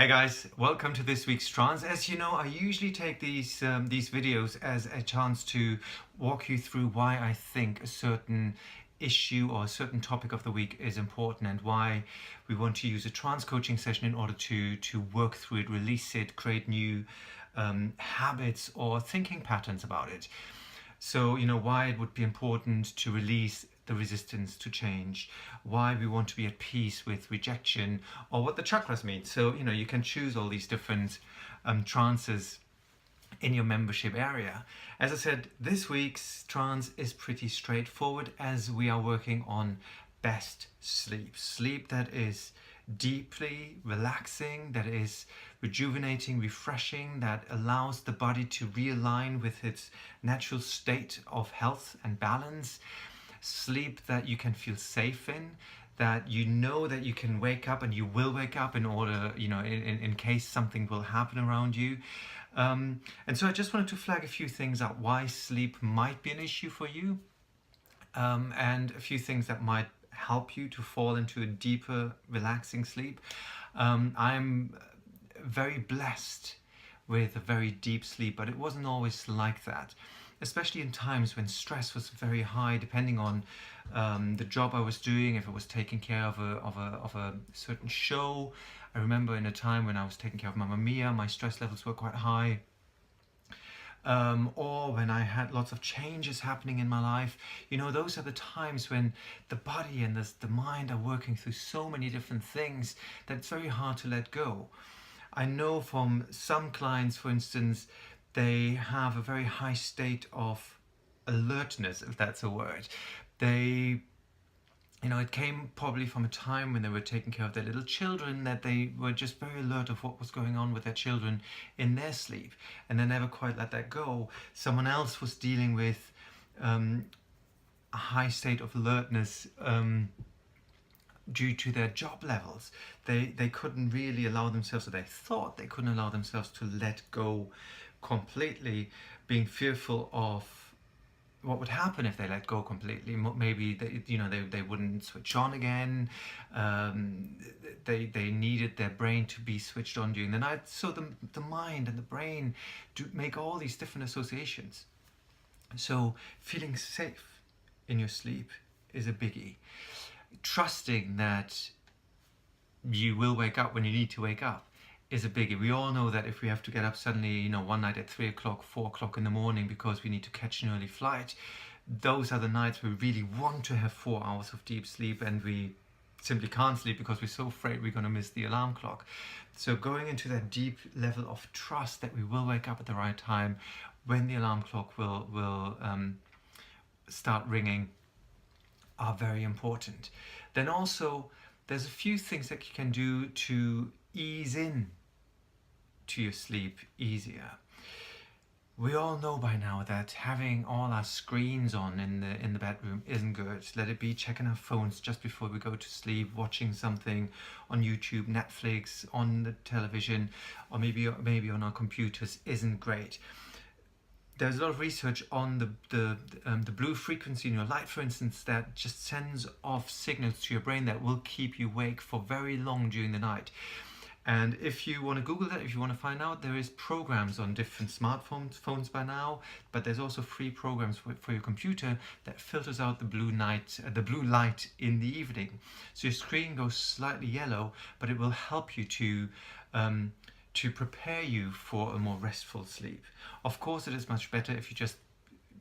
Hey guys, welcome to this week's trance. As you know, I usually take these videos as a chance to walk you through why I think a certain issue or a certain topic of the week is important and why we want to use a trance coaching session in order to work through it, release it, create new habits or thinking patterns about it. So, why it would be important to release the resistance to change, why we want to be at peace with rejection, or what the chakras mean. So, you can choose all these different trances in your membership area. As I said, this week's trance is pretty straightforward as we are working on best sleep. Sleep that is deeply relaxing, that is rejuvenating, refreshing, that allows the body to realign with its natural state of health and balance. Sleep that you can feel safe in, that you know that you can wake up and you will wake up in order, in case something will happen around you. And so I just wanted to flag a few things out why sleep might be an issue for you, and a few things that might help you to fall into a deeper, relaxing sleep. I'm very blessed with a very deep sleep, but it wasn't always like that, especially in times when stress was very high, depending on the job I was doing, if I was taking care of a certain show. I remember in a time when I was taking care of Mamma Mia, my stress levels were quite high. Or when I had lots of changes happening in my life. Those are the times when the body and the mind are working through so many different things that it's very hard to let go. I know from some clients, for instance, they have a very high state of alertness, if that's a word. It came probably from a time when they were taking care of their little children, that they were just very alert of what was going on with their children in their sleep, and they never quite let that go. Someone else was dealing with a high state of alertness due to their job levels. They couldn't really allow themselves, or they thought they couldn't allow themselves to let go completely, being fearful of what would happen if they let go completely. Maybe they wouldn't switch on again. They needed their brain to be switched on during the night. So the mind and the brain do make all these different associations. So feeling safe in your sleep is a biggie. Trusting that you will wake up when you need to wake up is a biggie. We all know that if we have to get up suddenly, one night at 3 o'clock, 4 o'clock in the morning because we need to catch an early flight, those are the nights we really want to have 4 hours of deep sleep, and we simply can't sleep because we're so afraid we're going to miss the alarm clock. So going into that deep level of trust that we will wake up at the right time when the alarm clock will start ringing are very important. Then also, there's a few things that you can do to ease in to your sleep easier. We all know by now that having all our screens on in the bedroom isn't good. Let it be checking our phones just before we go to sleep, watching something on YouTube, Netflix, on the television, or maybe on our computers isn't great. There's a lot of research on the blue frequency in your light, for instance, that just sends off signals to your brain that will keep you awake for very long during the night. And if you want to Google that, if you want to find out, there is programs on different phones by now, but there's also free programs for your computer that filters out the blue light in the evening. So your screen goes slightly yellow, but it will help you to prepare you for a more restful sleep. Of course, it is much better if you just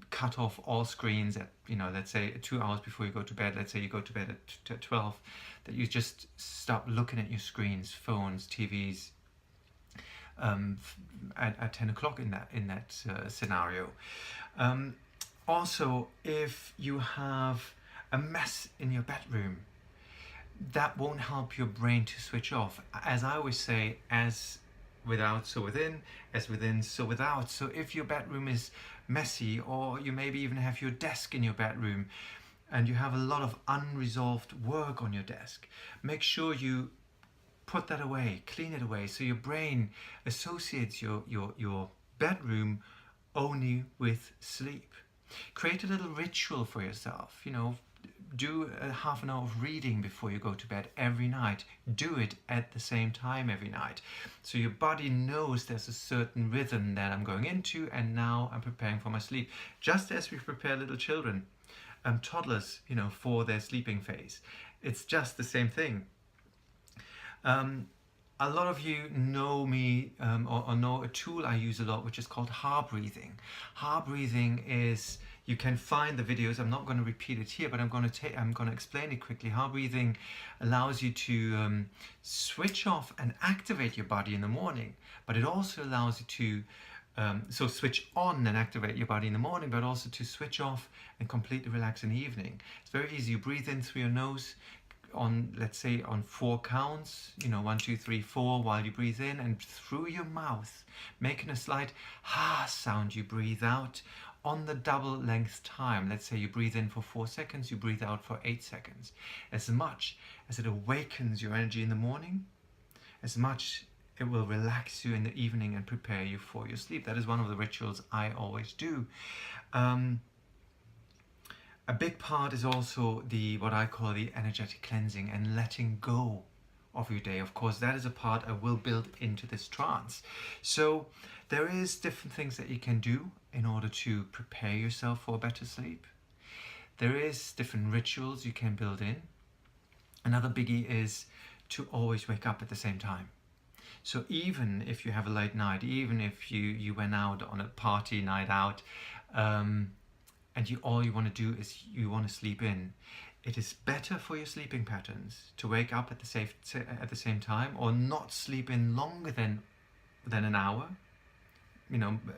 cut off all screens at, let's say 2 hours before you go to bed. Let's say you go to bed at 12, that you just stop looking at your screens, phones, TVs at 10 o'clock in that scenario. Also, if you have a mess in your bedroom, that won't help your brain to switch off. As I always say, as without, so within, as within, so without. So if your bedroom is messy, or you maybe even have your desk in your bedroom and you have a lot of unresolved work on your desk, make sure you put that away, clean it away, so your brain associates your bedroom only with sleep. Create a little ritual for yourself, do a half an hour of reading before you go to bed every night. Do it at the same time every night. So your body knows there's a certain rhythm that I'm going into, and now I'm preparing for my sleep. Just as we prepare little children, toddlers, for their sleeping phase. It's just the same thing. A lot of you know me or know a tool I use a lot, which is called heart breathing. Heart breathing is, you can find the videos. I'm not going to repeat it here, but I'm going to explain it quickly. Heart breathing allows you to switch off and activate your body in the morning, but it also allows you to so switch on and activate your body in the morning, but also to switch off and completely relax in the evening. It's very easy. You breathe in through your nose on, let's say, on 4 counts, 1, 2, 3, 4, while you breathe in, and through your mouth, making a slight ha sound, you breathe out on the double length time. Let's say you breathe in for 4 seconds, you breathe out for 8 seconds. As much as it awakens your energy in the morning, as much it will relax you in the evening and prepare you for your sleep. That is one of the rituals I always do. A big part is also what I call the energetic cleansing and letting go of your day. Of course, that is a part I will build into this trance. So there is different things that you can do in order to prepare yourself for a better sleep. There is different rituals you can build in. Another biggie is to always wake up at the same time. So even if you have a late night, even if you went out on a party night out, and all you want to do is you want to sleep in, it is better for your sleeping patterns to wake up at the same time, or not sleep in longer than an hour.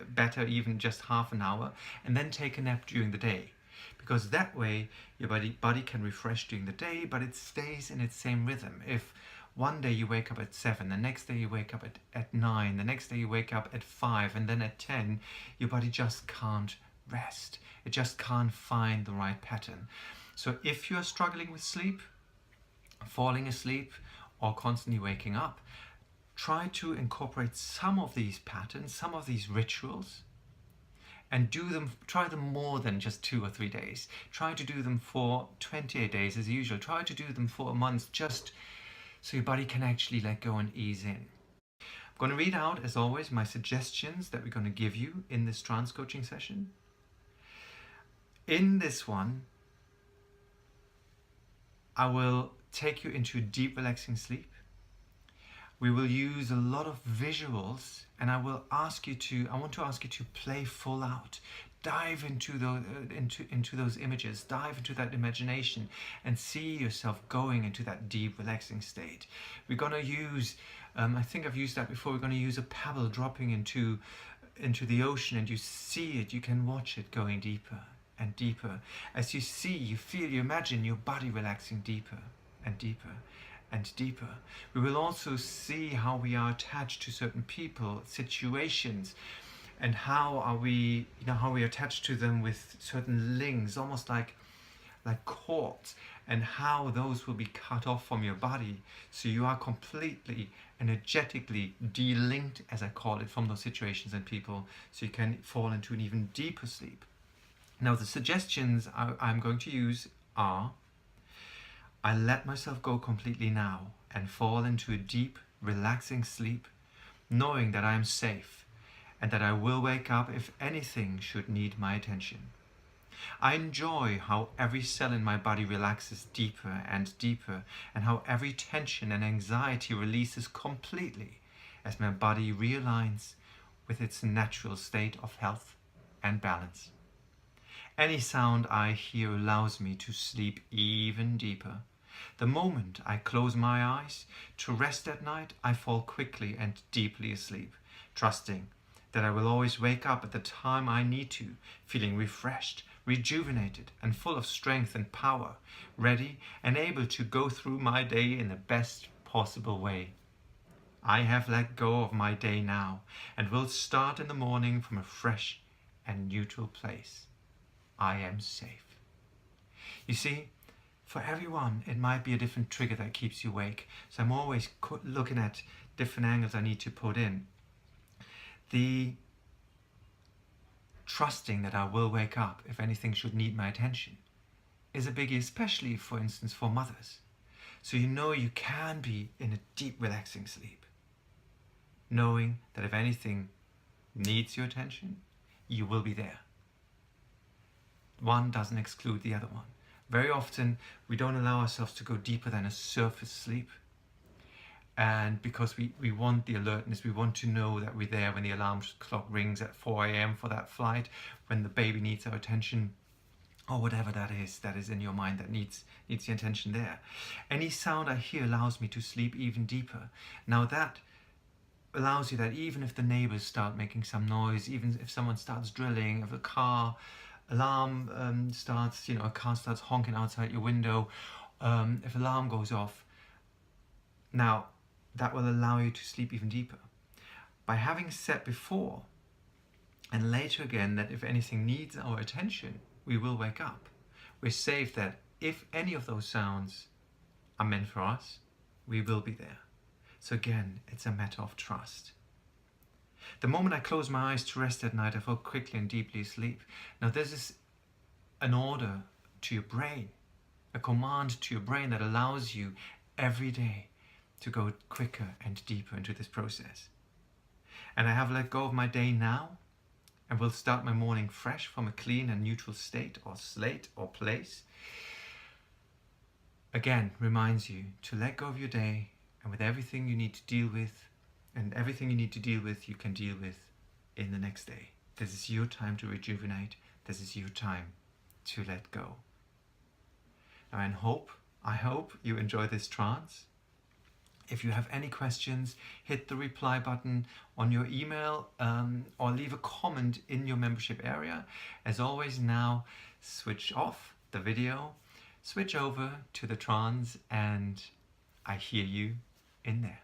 Better even just half an hour, and then take a nap during the day, because that way your body can refresh during the day, but it stays in its same rhythm. If one day you wake up at 7, the next day you wake up at 9, the next day you wake up at 5, and then at 10, your body just can't rest. It just can't find the right pattern. So if you're struggling with sleep, falling asleep, or constantly waking up, try to incorporate some of these patterns, some of these rituals, and try them more than just 2 or 3 days. Try to do them for 28 days as usual. Try to do them for a month, just so your body can actually let go and ease in. I'm going to read out, as always, my suggestions that we're going to give you in this trance coaching session. In this one, I will take you into a deep, relaxing sleep. We will use a lot of visuals, and I want to ask you to play full out. Dive into those images, dive into that imagination, and see yourself going into that deep, relaxing state. We're going to use, I think I've used that before, we're going to use a pebble dropping into the ocean, and you see it, you can watch it going deeper and deeper. As you see, you feel, you imagine your body relaxing deeper and deeper and deeper. We will also see how we are attached to certain people, situations, and how we are attached to them with certain links, almost like cords, and how those will be cut off from your body, so you are completely energetically de-linked, as I call it, from those situations and people, so you can fall into an even deeper sleep. Now, the suggestions I'm going to use are: I let myself go completely now and fall into a deep, relaxing sleep, knowing that I am safe and that I will wake up if anything should need my attention. I enjoy how every cell in my body relaxes deeper and deeper, and how every tension and anxiety releases completely as my body realigns with its natural state of health and balance. Any sound I hear allows me to sleep even deeper. The moment I close my eyes to rest at night, I fall quickly and deeply asleep, trusting that I will always wake up at the time I need to, feeling refreshed, rejuvenated, and full of strength and power, ready and able to go through my day in the best possible way. I have let go of my day now and will start in the morning from a fresh and neutral place. I am safe. You see, for everyone, it might be a different trigger that keeps you awake. So I'm always looking at different angles I need to put in. The trusting that I will wake up if anything should need my attention is a biggie, especially, for instance, for mothers. So you know you can be in a deep, relaxing sleep, knowing that if anything needs your attention, you will be there. One doesn't exclude the other one. Very often, we don't allow ourselves to go deeper than a surface sleep. And because we want the alertness, we want to know that we're there when the alarm clock rings at 4 a.m. for that flight, when the baby needs our attention, or whatever that is in your mind that needs the attention there. Any sound I hear allows me to sleep even deeper. Now that allows you that even if the neighbors start making some noise, even if someone starts drilling, if a car alarm starts, a car starts honking outside your window, if alarm goes off, now that will allow you to sleep even deeper. By having said before and later again that if anything needs our attention, we will wake up, we're safe that if any of those sounds are meant for us, we will be there. So again, it's a matter of trust. The moment I close my eyes to rest at night, I fall quickly and deeply asleep. Now this is an order to your brain, a command to your brain that allows you every day to go quicker and deeper into this process. And I have let go of my day now and will start my morning fresh from a clean and neutral state or slate or place. Again, reminds you to let go of your day, and with everything you need to deal with, and everything you need to deal with, you can deal with in the next day. This is your time to rejuvenate. This is your time to let go. Now, I hope you enjoy this trance. If you have any questions, hit the reply button on your email or leave a comment in your membership area. As always, now switch off the video, switch over to the trance, and I hear you in there.